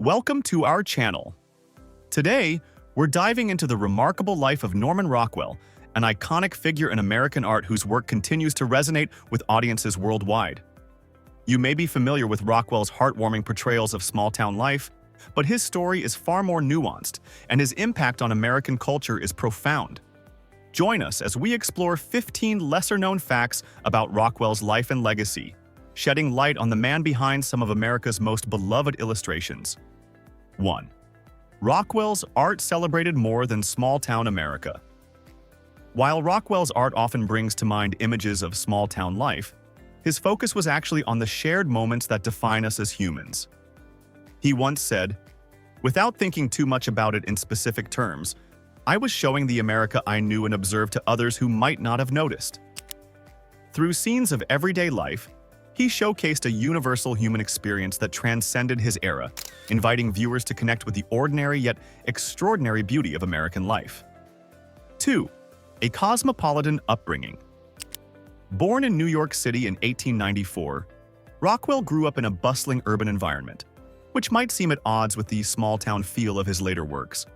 Welcome to our channel. Today, we're diving into the remarkable life of Norman Rockwell, an iconic figure in American art whose work continues to resonate with audiences worldwide. You may be familiar with Rockwell's heartwarming portrayals of small-town life, but his story is far more nuanced, and his impact on American culture is profound. Join us as we explore 15 lesser-known facts about Rockwell's life and legacy, shedding light on the man behind some of America's most beloved illustrations. 1. Rockwell's art celebrated more than small-town America. While Rockwell's art often brings to mind images of small-town life, his focus was actually on the shared moments that define us as humans. He once said, "Without thinking too much about it in specific terms, I was showing the America I knew and observed to others who might not have noticed." Through scenes of everyday life, he showcased a universal human experience that transcended his era, inviting viewers to connect with the ordinary yet extraordinary beauty of American life. 2. A cosmopolitan upbringing. Born in New York City in 1894, Rockwell grew up in a bustling urban environment, which might seem at odds with the small-town feel of his later works.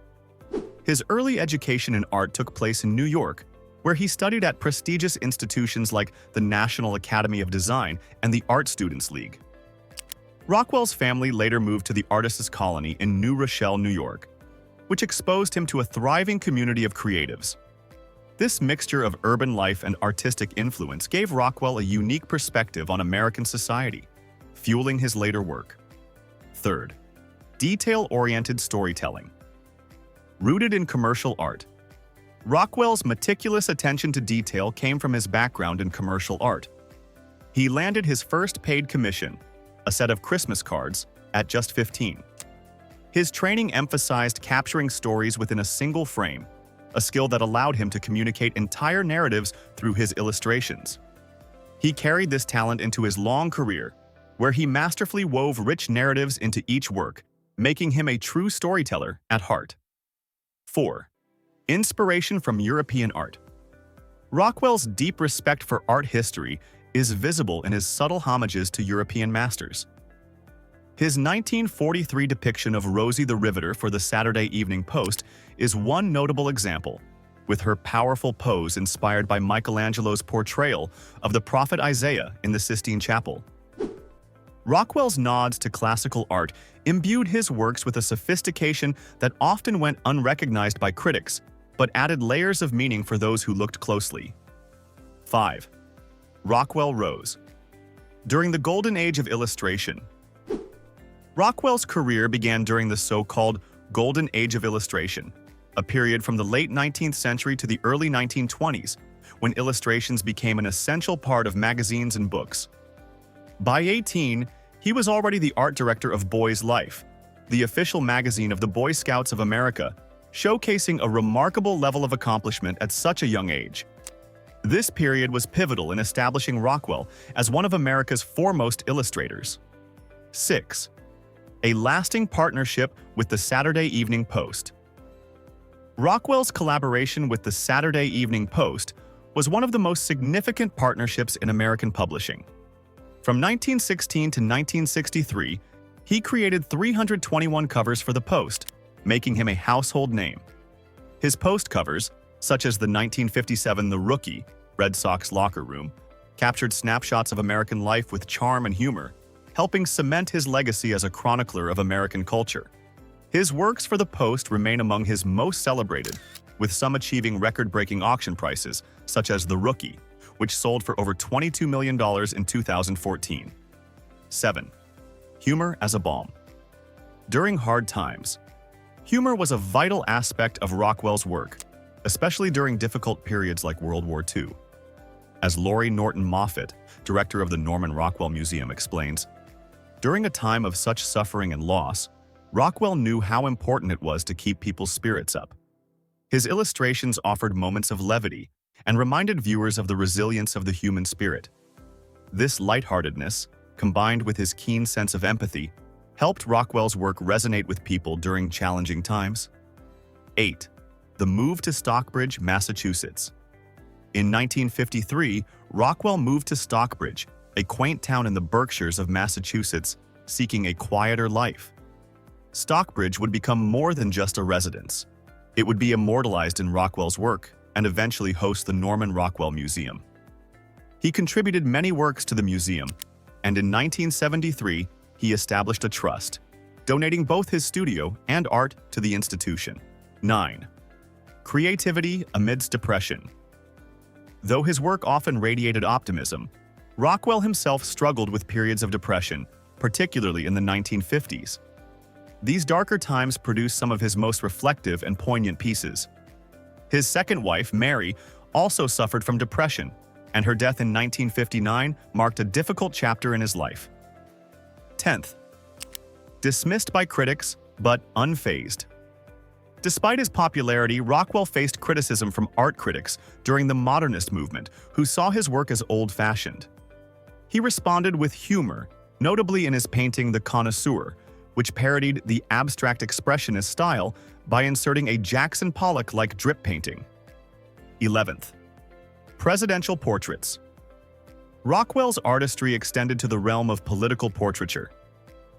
His early education in art took place in New York, where he studied at prestigious institutions like the National Academy of Design and the Art Students League. Rockwell's family later moved to the Artists' Colony in New Rochelle, New York, which exposed him to a thriving community of creatives. This mixture of urban life and artistic influence gave Rockwell a unique perspective on American society, fueling his later work. 3. Detail-oriented storytelling. Rooted in commercial art, Rockwell's meticulous attention to detail came from his background in commercial art. He landed his first paid commission, a set of Christmas cards, at just 15. His training emphasized capturing stories within a single frame, a skill that allowed him to communicate entire narratives through his illustrations. He carried this talent into his long career, where he masterfully wove rich narratives into each work, making him a true storyteller at heart. 4. Inspiration from European art. Rockwell's deep respect for art history is visible in his subtle homages to European masters. His 1943 depiction of Rosie the Riveter for the Saturday Evening Post is one notable example, with her powerful pose inspired by Michelangelo's portrayal of the prophet Isaiah in the Sistine Chapel. Rockwell's nods to classical art imbued his works with a sophistication that often went unrecognized by critics, but added layers of meaning for those who looked closely. 5. Rockwell Rose. During the golden age of illustration, Rockwell's career began during the so-called Golden Age of Illustration, a period from the late 19th century to the early 1920s, when illustrations became an essential part of magazines and books. By 18, he was already the art director of Boy's Life, the official magazine of the Boy Scouts of America, showcasing a remarkable level of accomplishment at such a young age. This period was pivotal in establishing Rockwell as one of America's foremost illustrators. 6. A lasting partnership with the Saturday Evening Post. Rockwell's collaboration with the Saturday Evening Post was one of the most significant partnerships in American publishing. From 1916 to 1963, he created 321 covers for the Post, making him a household name. His Post covers, such as the 1957 The Rookie, Red Sox locker room, captured snapshots of American life with charm and humor, helping cement his legacy as a chronicler of American culture. His works for the Post remain among his most celebrated, with some achieving record-breaking auction prices, such as The Rookie, which sold for over $22 million in 2014. 7. Humor as a balm. During hard times, humor was a vital aspect of Rockwell's work, especially during difficult periods like World War II. As Laurie Norton Moffat, director of the Norman Rockwell Museum, explains, "During a time of such suffering and loss, Rockwell knew how important it was to keep people's spirits up. His illustrations offered moments of levity and reminded viewers of the resilience of the human spirit. This lightheartedness, combined with his keen sense of empathy, helped Rockwell's work resonate with people during challenging times." 8. The move to Stockbridge, Massachusetts. In 1953, Rockwell moved to Stockbridge, a quaint town in the Berkshires of Massachusetts, seeking a quieter life. Stockbridge would become more than just a residence. It would be immortalized in Rockwell's work and eventually host the Norman Rockwell Museum. He contributed many works to the museum, and in 1973, he established a trust, donating both his studio and art to the institution. 9. Creativity amidst depression. Though his work often radiated optimism, Rockwell himself struggled with periods of depression, particularly in the 1950s. These darker times produced some of his most reflective and poignant pieces. His second wife, Mary, also suffered from depression, and her death in 1959 marked a difficult chapter in his life. 10th. Dismissed by critics, but unfazed. Despite his popularity, Rockwell faced criticism from art critics during the modernist movement, who saw his work as old-fashioned. He responded with humor, notably in his painting The Connoisseur, which parodied the abstract expressionist style by inserting a Jackson Pollock-like drip painting. 11th. Presidential portraits. Rockwell's artistry extended to the realm of political portraiture.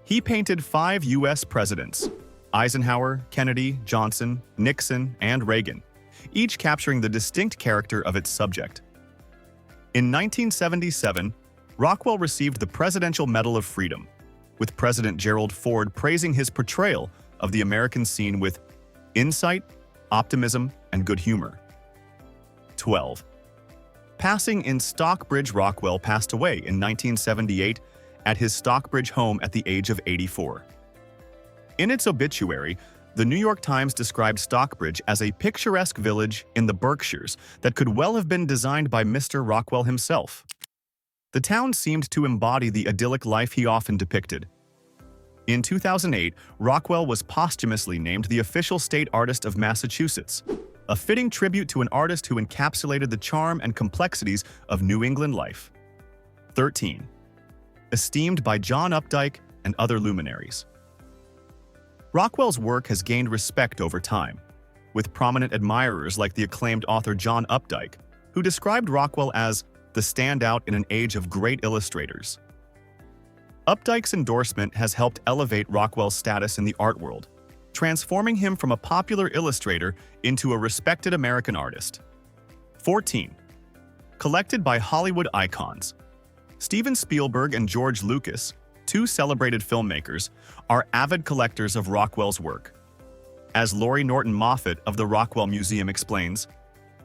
He painted 5 U.S. presidents: Eisenhower, Kennedy, Johnson, Nixon, and Reagan, each capturing the distinct character of its subject. In 1977, Rockwell received the Presidential Medal of Freedom, with President Gerald Ford praising his portrayal of the American scene with insight, optimism, and good humor. 12. Passing in Stockbridge. Rockwell passed away in 1978 at his Stockbridge home at the age of 84. In its obituary, the New York Times described Stockbridge as a picturesque village in the Berkshires that could well have been designed by Mr. Rockwell himself. The town seemed to embody the idyllic life he often depicted. In 2008, Rockwell was posthumously named the official state artist of Massachusetts, a fitting tribute to an artist who encapsulated the charm and complexities of New England life. 13. Esteemed by John Updike and other luminaries. Rockwell's work has gained respect over time, with prominent admirers like the acclaimed author John Updike, who described Rockwell as the standout in an age of great illustrators. Updike's endorsement has helped elevate Rockwell's status in the art world, transforming him from a popular illustrator into a respected American artist. 14. Collected by Hollywood icons. Steven Spielberg and George Lucas, 2 celebrated filmmakers, are avid collectors of Rockwell's work. As Laurie Norton Moffat of the Rockwell Museum explains,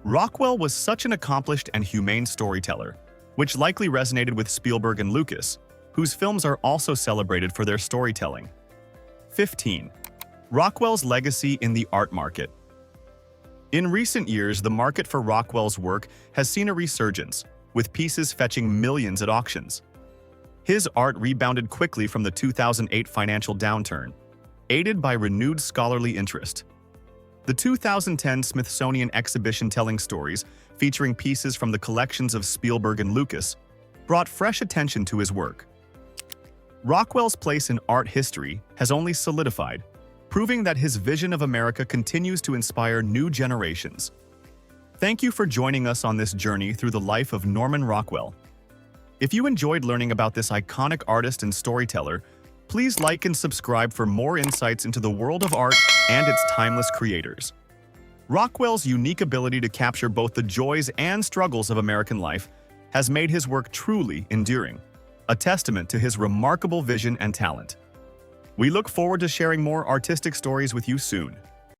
Rockwell was such an accomplished and humane storyteller, which likely resonated with Spielberg and Lucas, whose films are also celebrated for their storytelling. 15. Rockwell's legacy in the art market. In recent years, the market for Rockwell's work has seen a resurgence, with pieces fetching millions at auctions. His art rebounded quickly from the 2008 financial downturn, aided by renewed scholarly interest. The 2010 Smithsonian exhibition telling stories, featuring pieces from the collections of Spielberg and Lucas, brought fresh attention to his work. Rockwell's place in art history has only solidified, proving that his vision of America continues to inspire new generations. Thank you for joining us on this journey through the life of Norman Rockwell. If you enjoyed learning about this iconic artist and storyteller, please like and subscribe for more insights into the world of art and its timeless creators. Rockwell's unique ability to capture both the joys and struggles of American life has made his work truly enduring, a testament to his remarkable vision and talent. We look forward to sharing more artistic stories with you soon.